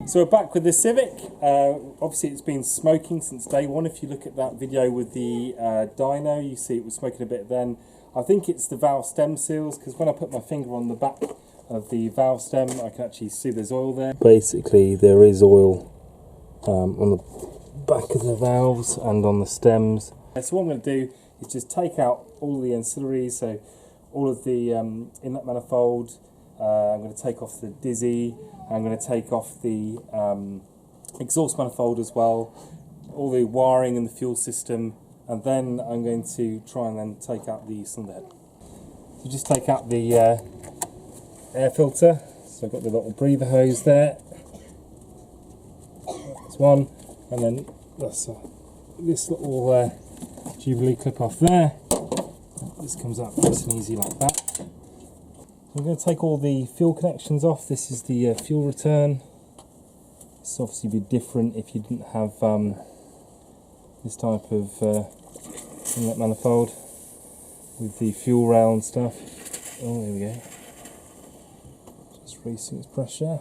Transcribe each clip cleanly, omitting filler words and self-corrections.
So we're back with the Civic. Obviously it's been smoking since day one. If you look at that video with the dyno, you see it was smoking a bit then. I think it's the valve stem seals, because when I put my finger on the back of the valve stem I can actually see there's oil there. Basically there is oil on the back of the valves and on the stems. So what I'm going to do is just take out all the ancillaries, so all of the inlet manifold. I'm going to take off the Dizzy. I'm going to take off the exhaust manifold as well, all the wiring and the fuel system, and then I'm going to try and then take out the cylinder head. So just take out the air filter. So I've got the little breather hose there. That's one, and then that's this little Jubilee clip off there. This comes out nice and easy like that. I'm going to take all the fuel connections off. This is the fuel return. This would obviously be different if you didn't have this type of inlet manifold with the fuel rail and stuff. Oh, there we go. Just releasing its pressure.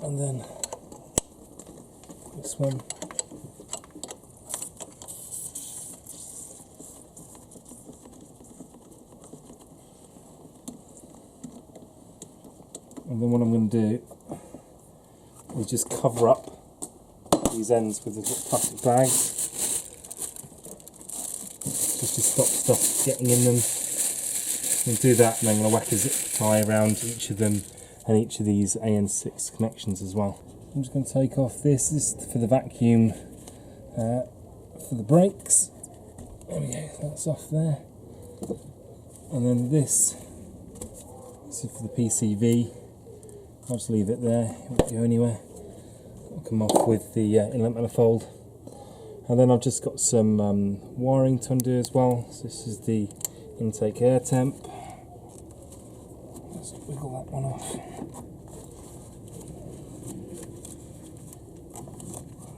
And then this one. And then what I'm going to do is just cover up these ends with the plastic bags, just to stop stuff getting in them. And do that, and I'm going to whack a zip tie around each of them and each of these AN6 connections as well. I'm just going to take off this. This is for the vacuum, for the brakes. There we go, that's off there. And then this is for the PCV. I'll just leave it there, it won't go anywhere. It'll come off with the inlet manifold. And then I've just got some wiring to undo as well. So this is the intake air temp. Just wiggle that one off.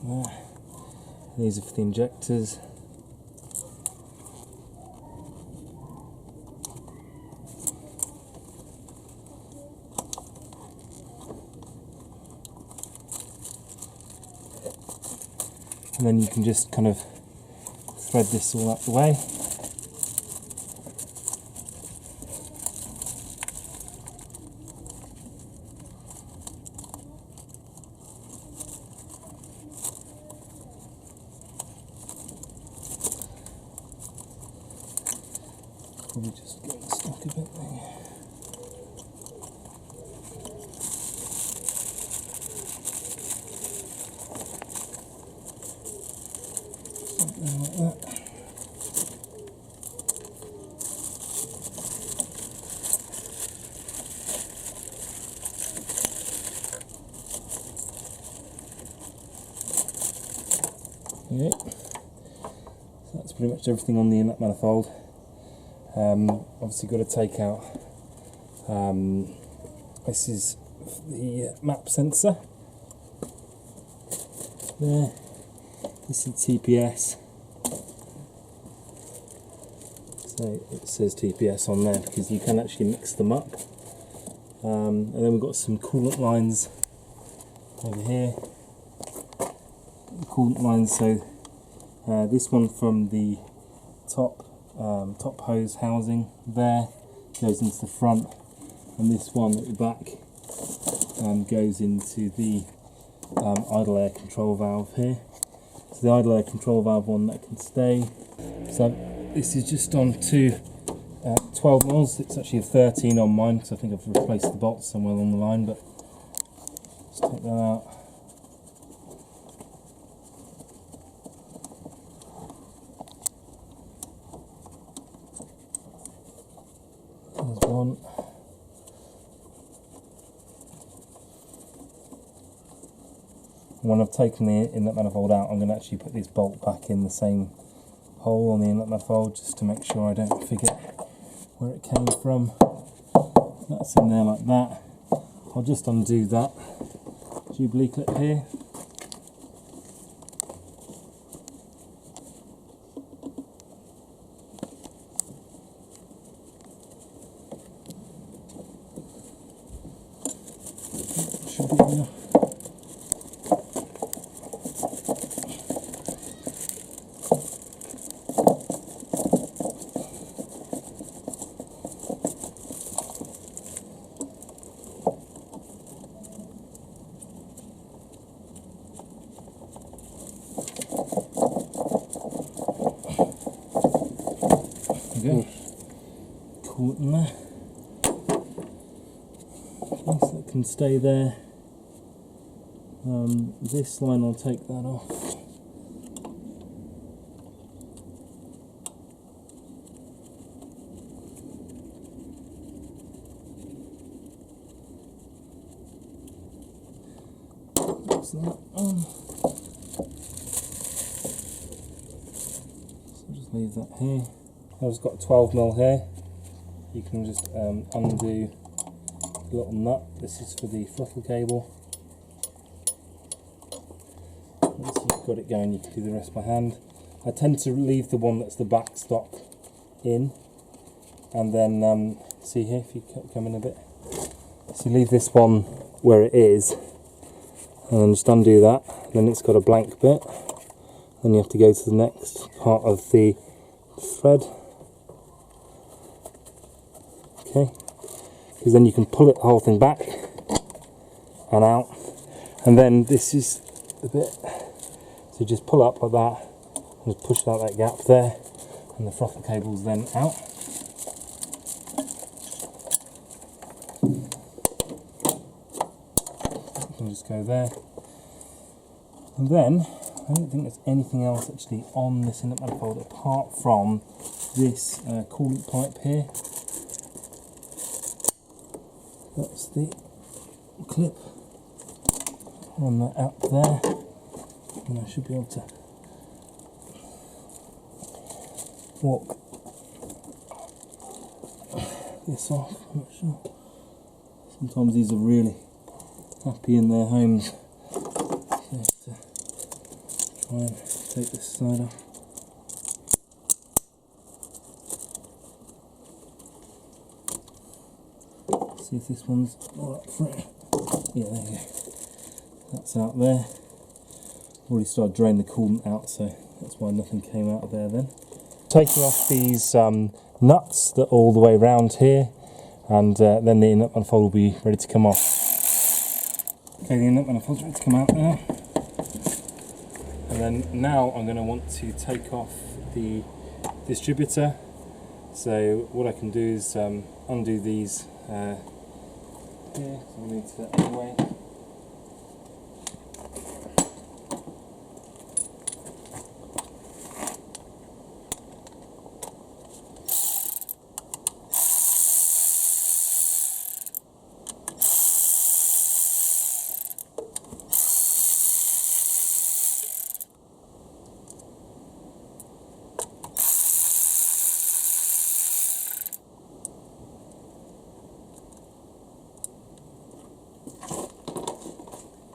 There. And these are for the injectors. And then you can just kind of thread this all out the way. Probably just get stuck a bit there. Like that. Okay. So that's pretty much everything on the inlet manifold. Obviously got to take out this is the map sensor there. This is TPS. So it says TPS on there because you can actually mix them up. And then we've got some coolant lines over here. Coolant lines, so this one from the top hose housing there goes into the front, and this one at the back goes into the idle air control valve here. So the idle air control valve one that can stay. So this is just on to 12 mils. It's actually a 13 on mine because I think I've replaced the bolts somewhere along the line, but let's take that out. There's one. When I've taken the inlet manifold out, I'm going to actually put this bolt back in the same hole on the inlet manifold just to make sure I don't forget where it came from. That's in there like that. I'll just undo that Jubilee clip here. Should be enough. button there. Okay, so that can stay there. This line, I'll take that off. That's that on. So just leave that here. I've just got a 12mm here. You can just undo the little nut. This is for the throttle cable. Once you've got it going, you can do the rest by hand. I tend to leave the one that's the back stock in, and then see here, if you come in a bit. So you leave this one where it is, and then just undo that. Then it's got a blank bit. Then you have to go to the next part of the thread. Okay, because then you can pull it the whole thing back and out, and then this is the bit. So you just pull up like that, and just push out that gap there, and the throttle cable's then out. You can just go there, and then I don't think there's anything else actually on this inlet manifold apart from this coolant pipe here. That's the clip. Run that out there, and I should be able to walk this off. I'm not sure. Sometimes these are really happy in their homes. So I have to try and take this side off. See if this one's all up through. Yeah, there you go. That's out there. Already started draining the coolant out, so that's why nothing came out of there then. Taking off these nuts that are all the way around here, and then the inlet manifold will be ready to come off. Okay, the inlet manifold's ready to come out now. And then now I'm going to want to take off the distributor. So what I can do is undo these here, so I'll need that anyway.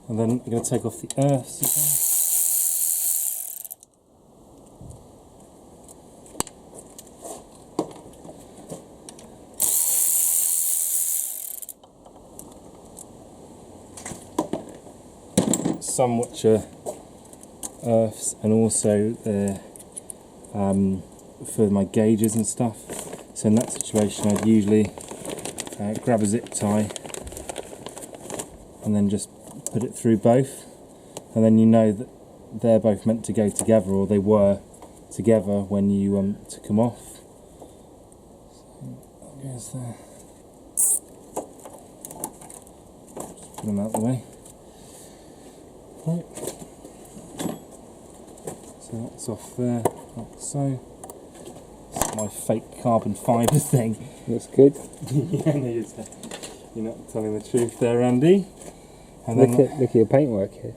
And then I'm going to take off the earths again. Some which are earths, and also the for my gauges and stuff. So in that situation I'd usually grab a zip tie and then just put it through both, and then you know that they're both meant to go together, or they were together when you took them off. So that goes there. Just put them out of the way. Right. So that's off there, like so. It's my fake carbon fibre thing. Looks good. Yeah, no, you're not telling the truth there, Andy. And look at your paintwork here.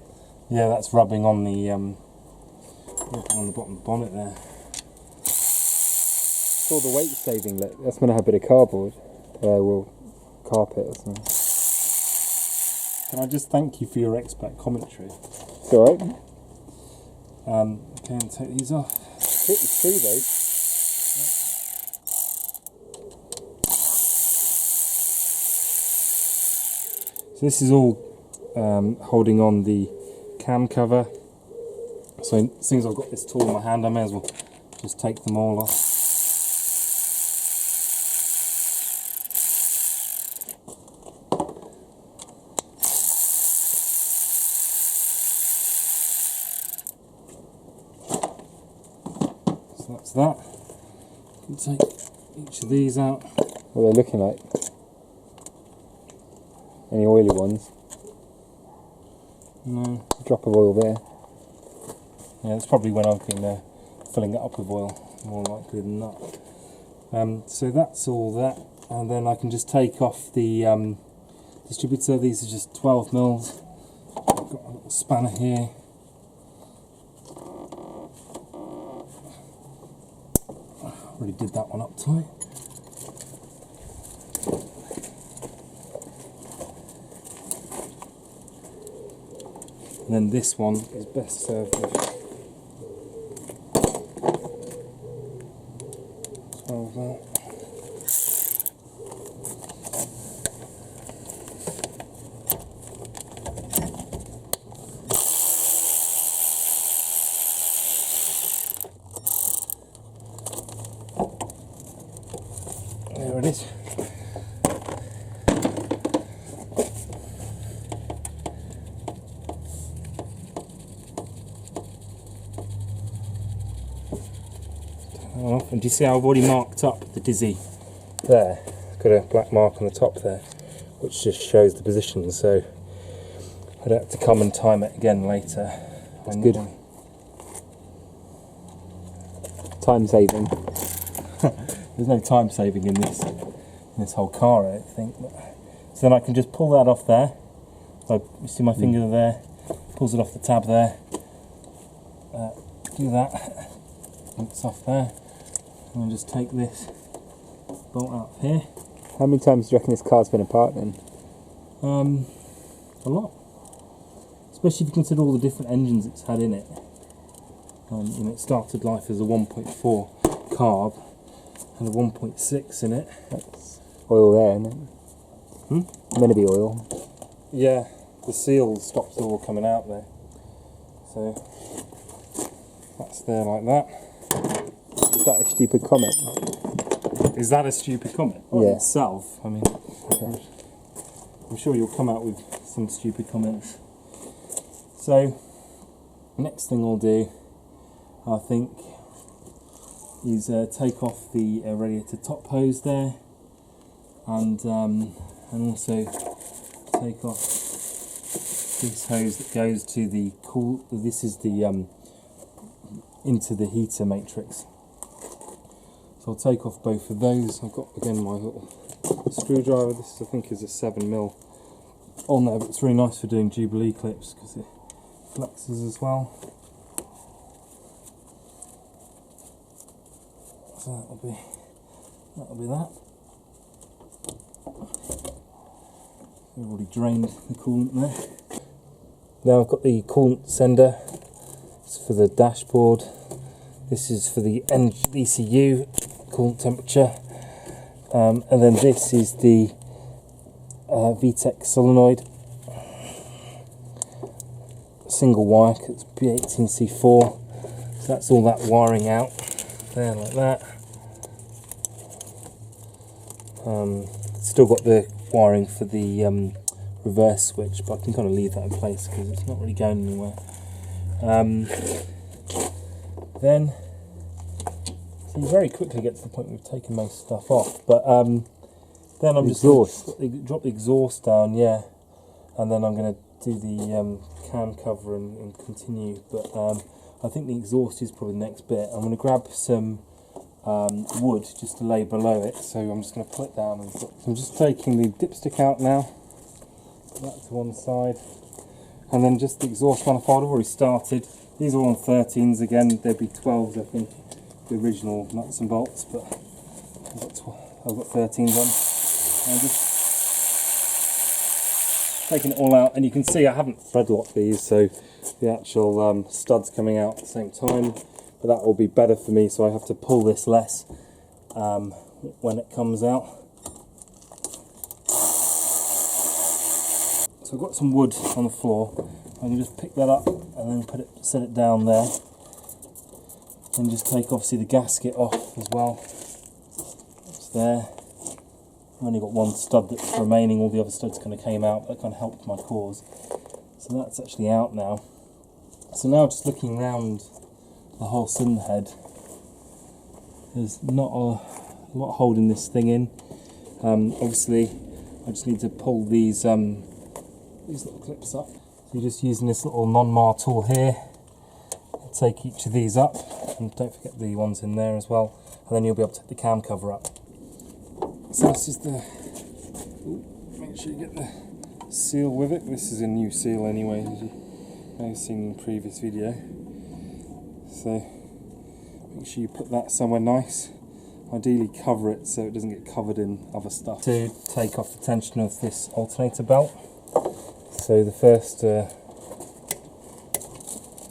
Yeah, that's rubbing on the bottom of the bonnet there. It's all the weight saving. That's going to have a bit of cardboard. Well, carpet or something. Can I just thank you for your expert commentary? It's alright. Okay, and take these off. It's true though. So this is all holding on the cam cover. So since I've got this tool in my hand, I may as well just take them all off. So that's that. You can take each of these out. what they're looking like. Any oily ones? No. A drop of oil there. Yeah, that's probably when I've been filling it up with oil, more likely than not. So that's all that, and then I can just take off the distributor. These are just 12 mils. I've got a little spanner here. Already did that one up tight. And then this one is best served with 12 mil. There it is. And do you see how I've already marked up the dizzy there? It's got a black mark on the top there, which just shows the position, so I don't have to come and time it again later. That's good. Time saving. There's no time saving in this whole car, I think. So then I can just pull that off there. So you see my finger there, pulls it off the tab there. Do that. It's off there. And I'll just take this bolt out of here. How many times do you reckon this car's been apart then? A lot. Especially if you consider all the different engines it's had in it. You know, it started life as a 1.4 carb and a 1.6 in it. That's oil there, isn't it? Meant to be oil. Yeah, the seal stops it all coming out there. So that's there like that. Is that a stupid comment? Is that a stupid comment? Yeah. In itself, I mean, I'm sure you'll come out with some stupid comments. So, next thing I'll do, I think, is take off the radiator top hose there, and also take off this hose that goes to the this is the into the heater matrix. So I'll take off both of those. I've got again my little screwdriver. This I think is a 7mm on there, but it's really nice for doing Jubilee clips because it flexes as well. So that'll be that. We've already drained the coolant there. Now I've got the coolant sender. It's for the dashboard. This is for the ECU coolant temperature, and then this is the VTEC solenoid, single wire. It's B18 C4. So that's all that wiring out there like that. Still got the wiring for the reverse switch, but I can kind of leave that in place because it's not really going anywhere. Then so you very quickly get to the point where we've taken most stuff off, but then I'm just drop the exhaust down, yeah, and then I'm going to do the cam cover and continue. But I think the exhaust is probably the next bit. I'm going to grab some wood just to lay below it, so I'm just going to pull it down. And so I'm just taking the dipstick out now, put that to one side, and then just the exhaust manifold. I've already started. These are on 13s again, there'd be 12s I think, the original nuts and bolts, but I've got 13s on. And just taking it all out, and you can see I haven't thread locked these, so the actual studs coming out at the same time, but that will be better for me, so I have to pull this less when it comes out. So I've got some wood on the floor. I can just pick that up and then set it down there, and just take obviously the gasket off as well. It's there. I've only got one stud that's remaining, all the other studs kind of came out, that kind of helped my cause. So that's actually out now. So now just looking around the whole cylinder head, there's not a lot holding this thing in. Obviously I just need to pull these little clips up. So you're just using this little non-mar tool here. Take each of these up, and don't forget the ones in there as well, and then you'll be able to take the cam cover up. So this is the, make sure you get the seal with it. This is a new seal anyway, as you may have seen in the previous video. So make sure you put that somewhere nice. Ideally cover it so it doesn't get covered in other stuff. To take off the tension of this alternator belt, so the first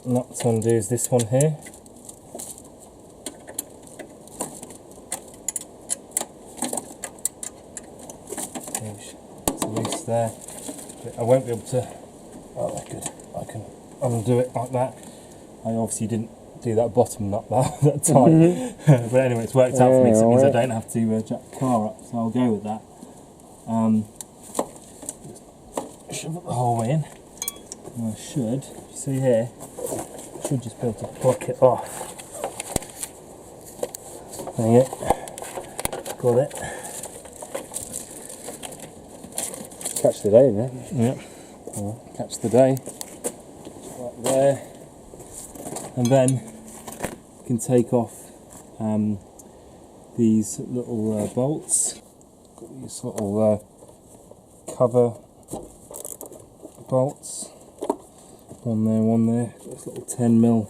nut to undo is this one here. It's loose there. I won't be able to. Oh, that's good. I can undo it like that. I obviously didn't do that bottom nut that tight, but anyway, it's worked out for me. So it means I don't have to jack the car up. So I'll go with that. Just shove it the whole way in. And I should. You see here. Should just be able to pluck it off. There you go. Got it. Catch the day, then. Yep. Catch the day. Right there. And then you can take off these little bolts. Got these little cover bolts. One there. Got this little 10mm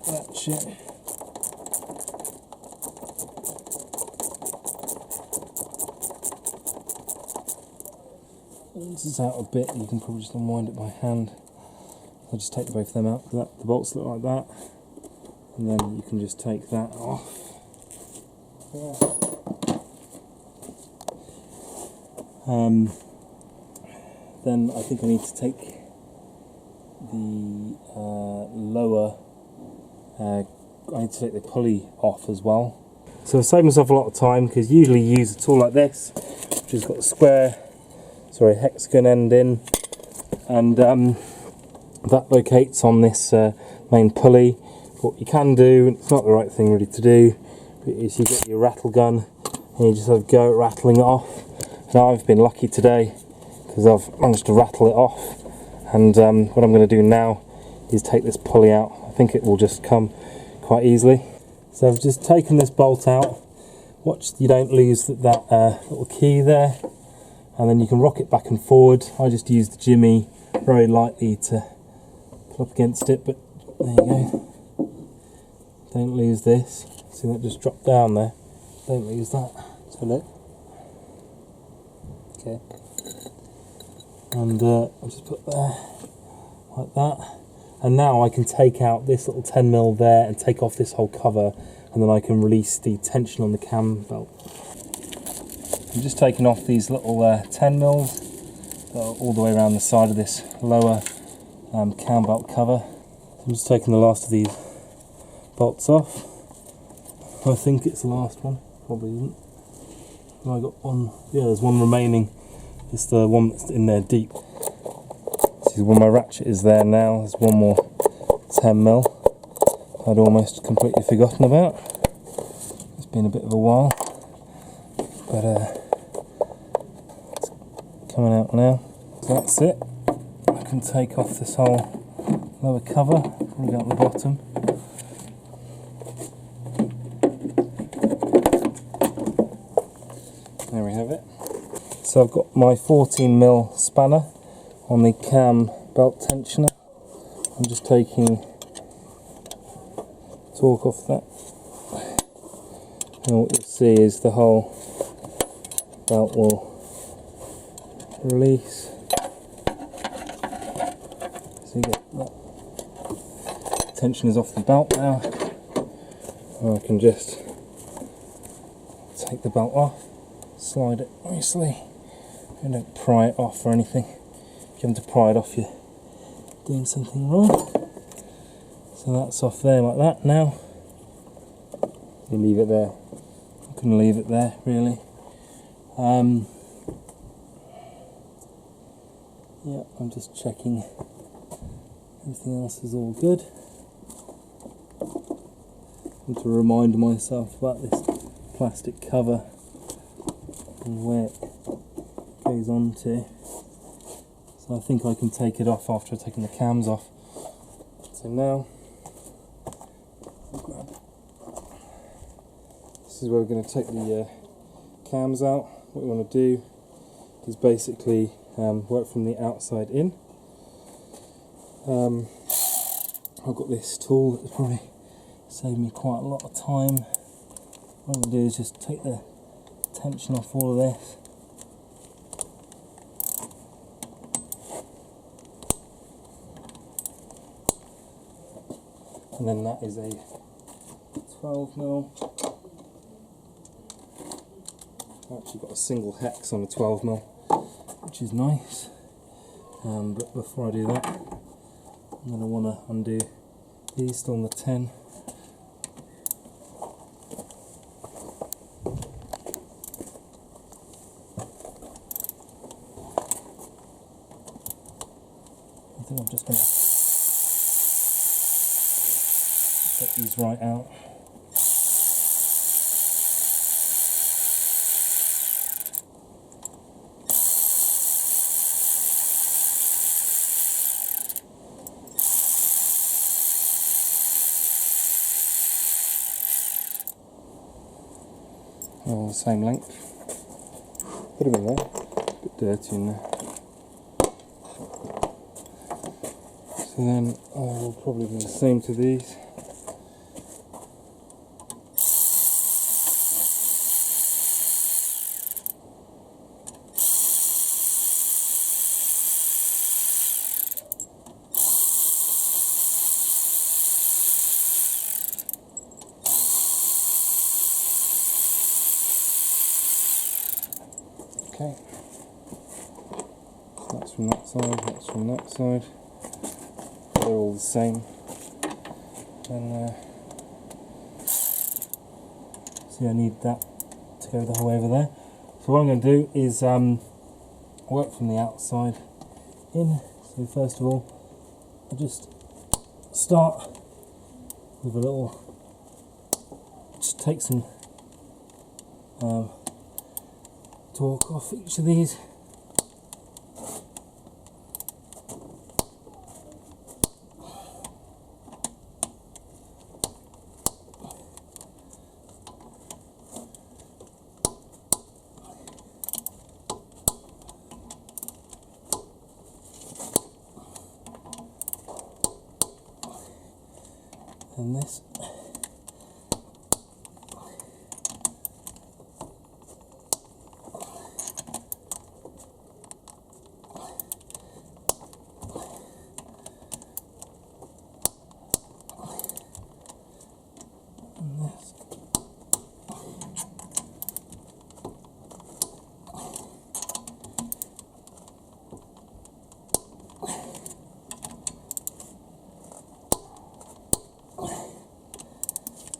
ratchet. Once it's out a bit, you can probably just unwind it by hand. I'll just take both of them out. The bolts look like that, and then you can just take that off. Yeah. Then I think I need to take the lower, I need to take the pulley off as well. So I save myself a lot of time, because usually you use a tool like this, which has got a square, hexagon end in, and that locates on this main pulley. What you can do, it's not the right thing really to do, is you get your rattle gun and you just have a go at rattling it off. Now I've been lucky today because I've managed to rattle it off, and what I'm going to do now is take this pulley out. I think it will just come quite easily. So I've just taken this bolt out. Watch you don't lose that little key there, and then you can rock it back and forward. I just use the jimmy very lightly to pull up against it, but there you go. Don't lose this. See that just dropped down there? Don't lose that. Pull it. Okay. And I'll just put there, like that. And now I can take out this little 10mm there and take off this whole cover, and then I can release the tension on the cam belt. I'm just taking off these little 10mm all the way around the side of this lower cam belt cover. I'm just taking the last of these bolts off. I think it's the last one, probably isn't. I got one, yeah, there's one remaining. It's the one that's in there deep. See where my ratchet is there now. There's one more 10mm I'd almost completely forgotten about. It's been a bit of a while, but it's coming out now. So that's it. I can take off this whole lower cover, probably out the bottom. There we have it. So I've got my 14mm spanner on the cam belt tensioner. I'm just taking torque off that, and what you'll see is the whole belt will release. So you get that tension is off the belt now, and I can just take the belt off, slide it nicely, and don't pry it off or anything. If you have to pry it off, you're doing something wrong. So that's off there like that now. You leave it there. I can leave it there, really. Yeah, I'm just checking everything else is all good. And to remind myself about this plastic cover and where it goes on to. So I think I can take it off after I've taken the cams off. So now, this is where we're going to take the cams out. What we want to do is basically work from the outside in. I've got this tool that's probably saved me quite a lot of time. What I'm going to do is just take the tension off all of this. And then that is a 12mm. I've actually got a single hex on a 12mm, which is nice. But before I do that, I'm going to want to undo these, still on the 10. I think I'm just going to get these right out. All the same length. Put them in there. A bit dirty in there. So then I will probably do the same to these. Okay, so that's from that side, that's from that side. They're all the same. And see, I need that to go the whole way over there. So what I'm going to do is work from the outside in. So first of all, I just start with a little, just take some torque off each of these. And this.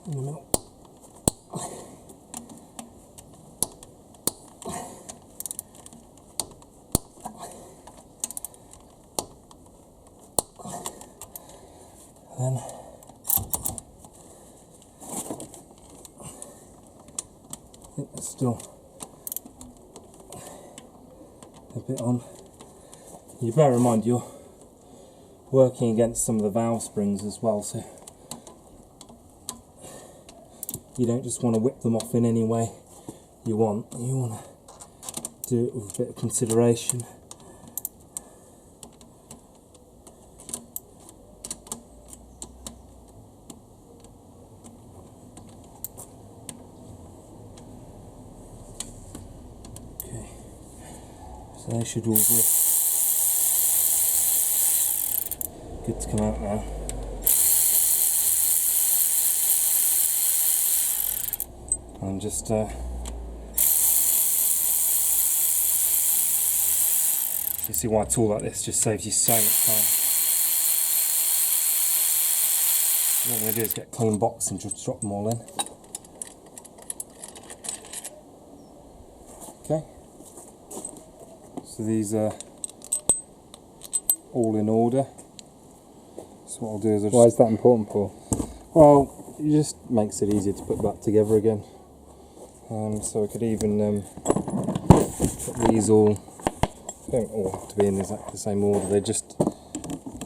In the middle. Then I think there's still a bit on. You bear in mind you're working against some of the valve springs as well, so you don't just want to whip them off in any way you want. You want to do it with a bit of consideration. Okay, so they should all be good to come out now. And just you see why a tool like this just saves you so much time. What I'm going to do is get a clean box and just drop them all in. Okay, so these are all in order. So what I'll do is Why is that important, Paul? well, it just makes it easier to put back together again. So I could even put these all, they don't all have to be in exactly the same order, they just,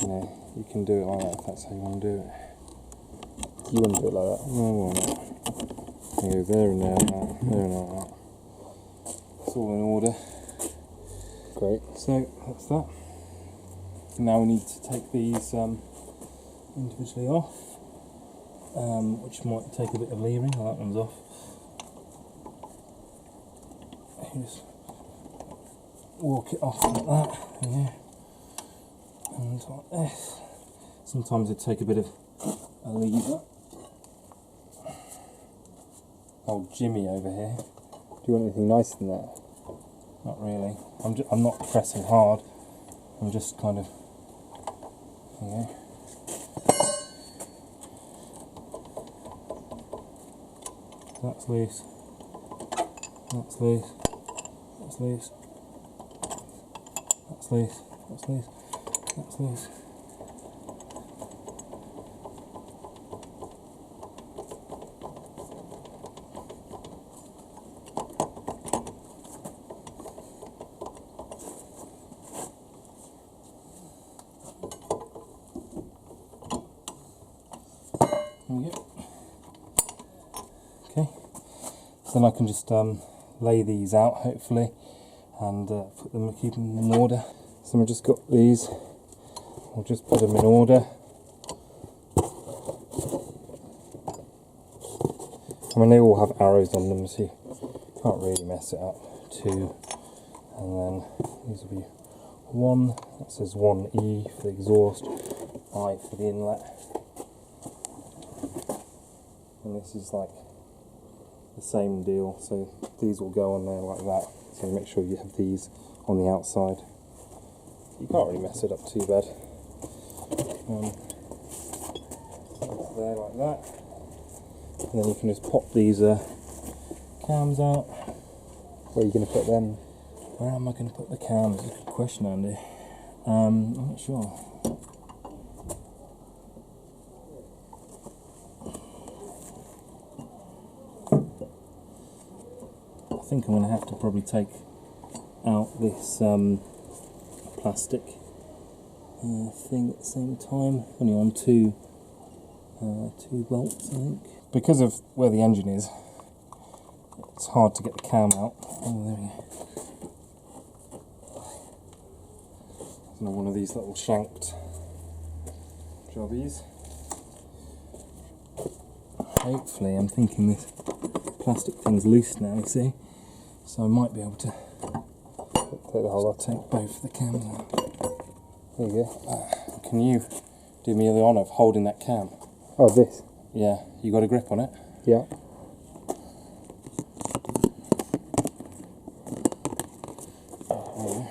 you know, you can do it like that if that's how you want to do it. You want to do it like that? No, why not? You go there and there and that, there and that. It's all in order. Great. So that's that. Now we need to take these individually off, which might take a bit of leering. Oh, that one's off. You just walk it off like that, yeah, and like this. Sometimes it take a bit of a lever. Old Jimmy over here. Do you want anything nicer than that? Not really. I'm not pressing hard. I'm just kind of, yeah. That's loose. That's loose. That's loose. That's loose. That's loose. That's loose. There we go. Okay. So then I can just lay these out hopefully and put them, keep them in order. So I've just got these. I'll just put them in order. I mean, they all have arrows on them, so you can't really mess it up. 2, and then these will be 1. That says 1E for the exhaust, I for the inlet. And this is like the same deal, so these will go on there like that. So make sure you have these on the outside. You can't really mess it up too bad. There like that. And then you can just pop these cams out. Where are you going to put them? Where am I going to put the cams? That's a good question, Andy. I'm not sure. I think I'm going to have to probably take out this plastic thing at the same time. Only on two bolts, I think. Because of where the engine is, it's hard to get the cam out. Oh, there we go. There's one of these little shanked jobbies. Hopefully, I'm thinking this plastic thing's loose now, you see. So I might be able to Take the whole lot. take both the cams out. There you go. Can you do me the honour of holding that cam? Oh, this? Yeah, you got a grip on it? Yeah. So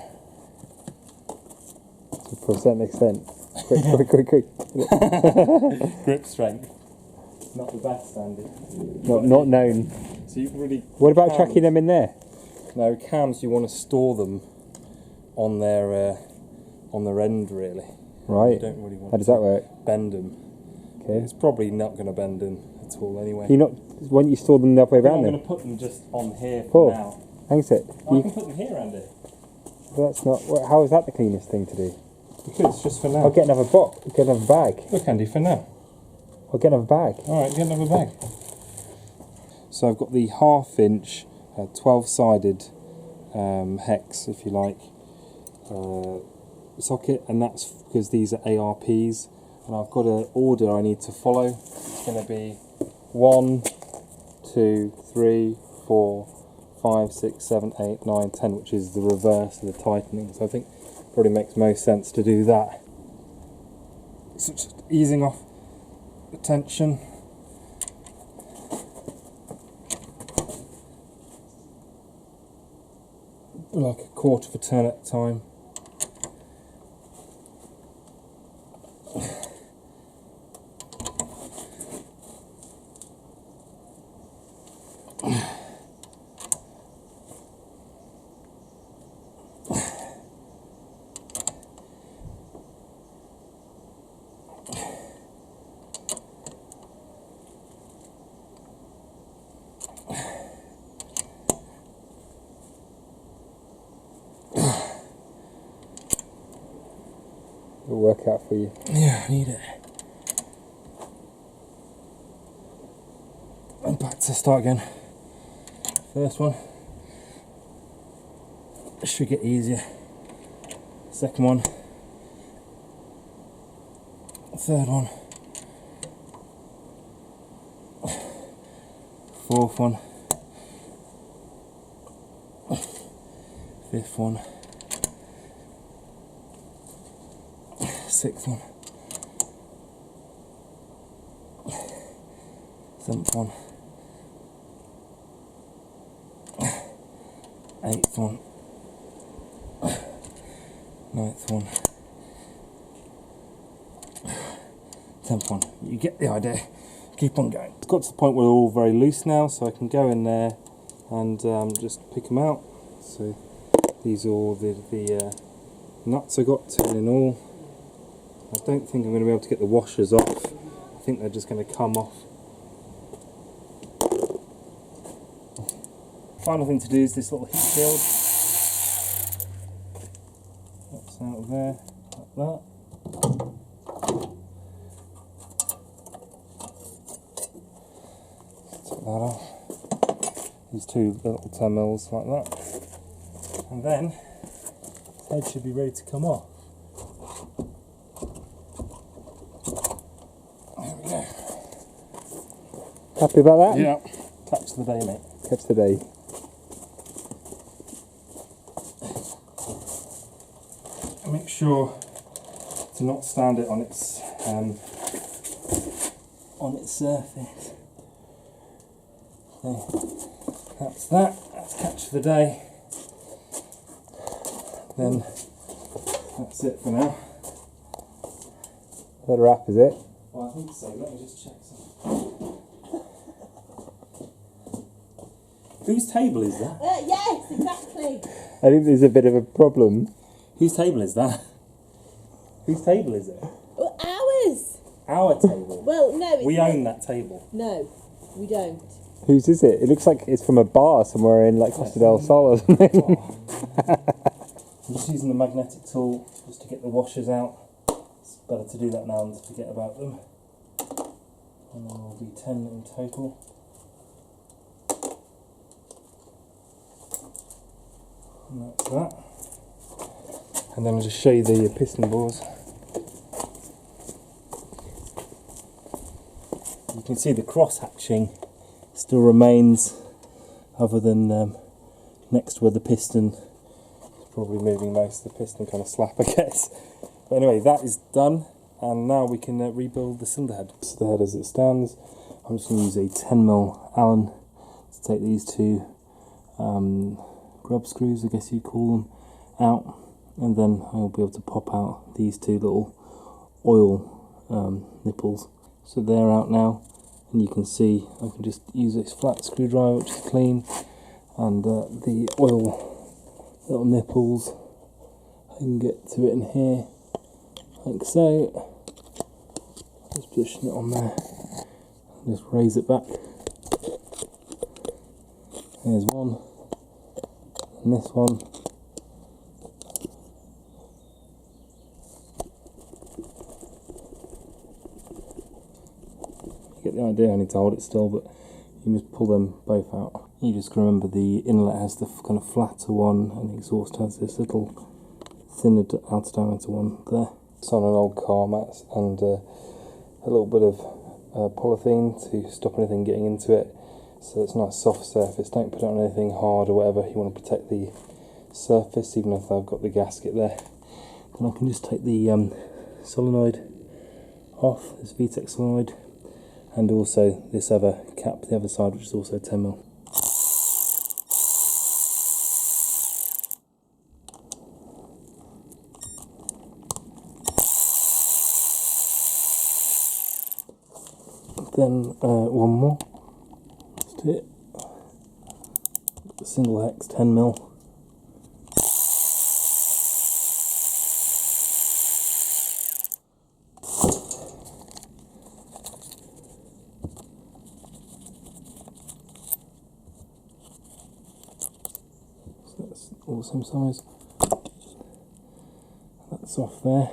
for a certain extent. Quick. Grip strength. Not the best, Andy. Not known. So you can really... What about cams- tracking them in there? No, cams, you want to store them on their end, really. Right. You don't really want How does that work? bend them. Okay. It's probably not going to bend them at all anyway. Why don't you store them the other way I'm around going then? to put them just on here Paul. for now. Hang on a sec. I can put them here, Andy. That's not. How is that the cleanest thing to do? Because just for now. I'll get another box. Get another bag. Look, Andy, for now. I'll get another bag. Alright, get another bag. So I've got the 1/2 inch 12-sided hex, if you like, socket, and that's because these are ARPs, and I've got an order I need to follow. It's going to be 1, 2, 3, 4, 5, 6, 7, 8, 9, 10, which is the reverse of the tightening. So I think it probably makes most sense to do that. So just easing off the tension. Like a 1/4 of a turn at a time. It'll work out for you. Yeah, I need it. And back to start again. First one. Should get easier. Second one. Third one. Fourth one. Fifth one. Sixth one. Seventh one. Eighth one. Ninth one. 10th one. You get the idea. Keep on going. It's got to the point where they're all very loose now, so I can go in there and just pick them out. So these are all the nuts I got, 10 in all. I don't think I'm going to be able to get the washers off. I think they're just going to come off. Final thing to do is this little heat shield. That's out of there, like that. Take that off. These two little 10 mils like that. And then the head should be ready to come off. There we go. Happy about that? Yeah. Catch the day, mate. Catch the day. Make sure to not stand it on its surface. So that's that. That's catch for the day. Then that's it for now. That a wrap, is it? Well, I think so. Let me just check something. Whose table is that? Yes, exactly. I think there's a bit of a problem. Whose table is that? Whose table is it? Well, ours. Our table. Well, no. We own that table. No, we don't. Whose is it? It looks like it's from a bar somewhere in like Costa del Sol or something. I'm just using the magnetic tool just to get the washers out. It's better to do that now than to forget about them. And then we'll do 10 in total. And that's that. And then I'll just show you the piston bores. You can see the cross hatching still remains, other than next to where the piston is probably moving most of the piston kind of slap, I guess. But anyway, that is done, and now we can rebuild the cylinder head. So the head as it stands, I'm just going to use a 10mm Allen to take these two grub screws, I guess you'd call them, out. And then I'll be able to pop out these two little oil nipples. So they're out now, and you can see I can just use this flat screwdriver, which is clean, and the oil little nipples, I can get to it in here, like so. Just position it on there, and just raise it back. Here's one, and this one. Get the idea, I need to hold it still, but you can just pull them both out. You just remember the inlet has the kind of flatter one, and the exhaust has this little thinner outer diameter one there. It's on an old car mat, and a little bit of polythene to stop anything getting into it, so it's a nice soft surface. Don't put it on anything hard or whatever. You want to protect the surface, even if I've got the gasket there. Then I can just take the solenoid off, this VTEC solenoid, and also this other cap, the other side, which is also 10mm. Then one more, just do it, single hex 10mm. All the same size. That's off there.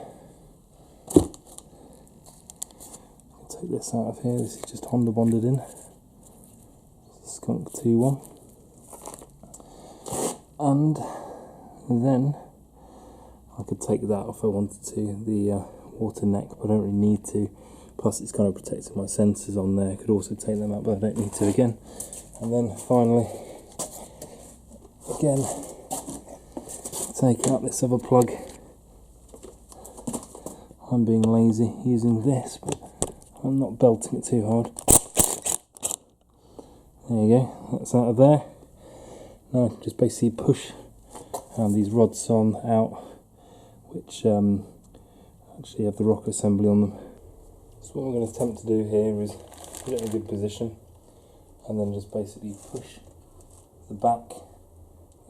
take this out of here. This is just Honda bonded in. Skunk 2.1. And then I could take that if I wanted to, the water neck, but I don't really need to. Plus it's kind of protecting my sensors on there. I could also take them out, but I don't need to again. And then finally, again, take out this other plug. I'm being lazy using this, but I'm not belting it too hard. There you go, that's out of there. Now I can just basically push these rods on out, which actually have the rocker assembly on them. So what I'm going to attempt to do here is put it in a good position and then just basically push the back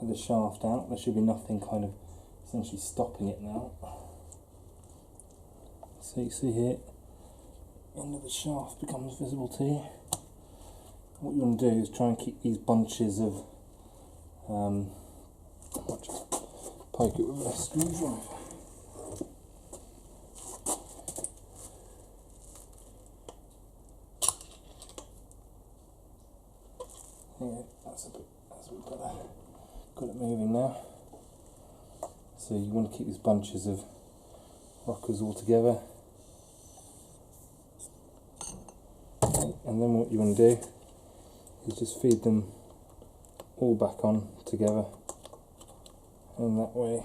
of the shaft out. There should be nothing kind of essentially stopping it now. So you see here, end of the shaft becomes visible to you. What you want to do is try and keep these bunches of, I'll just poke it with a screwdriver. Yeah, that's a bit better. Got it moving now. So you want to keep these bunches of rockers all together. And then what you want to do is just feed them all back on together, and that way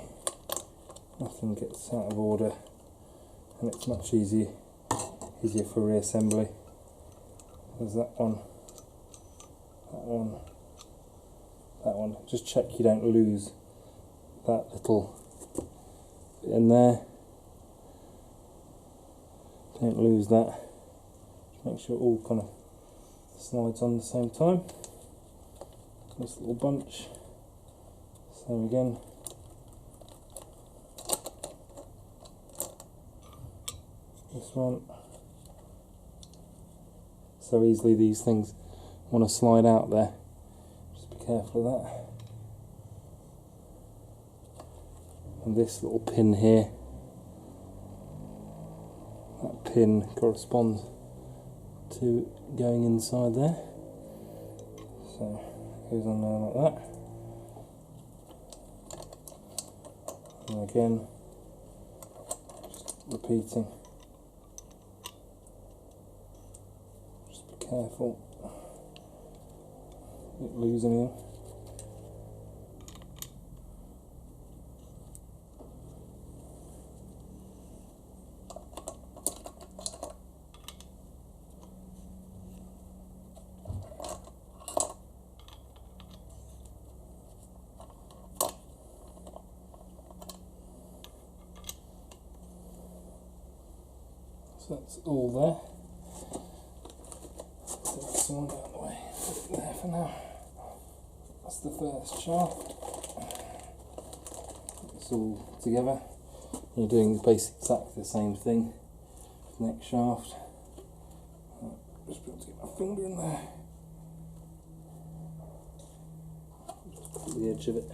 nothing gets out of order and it's much easier for reassembly. There's that one, that one, that one. Just check you don't lose that little bit in there. Don't lose that. Just make sure it all kind of slides on at the same time. This little bunch, same again. This one. So easily these things want to slide out there. Just be careful of that. And this little pin here, that pin corresponds to going inside there. So it goes on there like that. And again, just repeating. Just be careful. Don't lose anything. So that's all there. Take this one out of the way. Put it there for now. That's the first shaft. It's all together. You're doing basically exactly the same thing. Next shaft. Just be able to get my finger in there. Just pull the edge of it.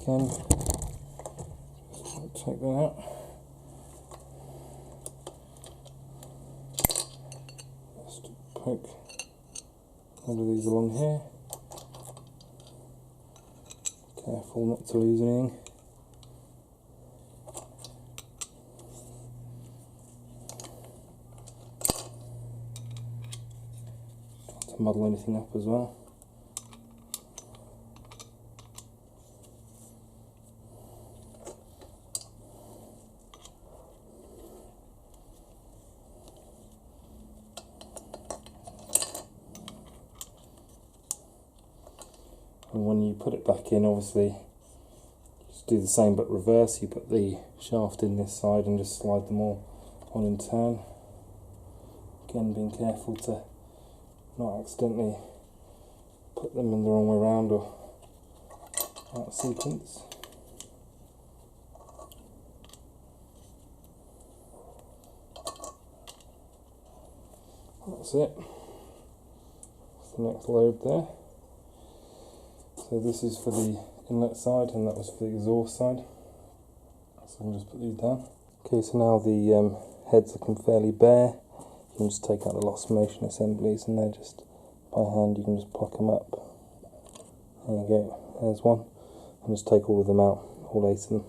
Again, take that out. Just poke one of these along here. Careful not to lose anything. Not to muddle anything up as well. And when you put it back in, obviously, just do the same but reverse. You put the shaft in this side and just slide them all on in turn. Again, being careful to not accidentally put them in the wrong way around or out of sequence. That's it. That's the next load there. So this is for the inlet side and that was for the exhaust side. So I can just put these down. Okay, so now the head's looking fairly bare. You can just take out the lost motion assemblies and they're just by hand, you can just pluck them up. There you go, there's one. And just take all of them out, all 8 of them.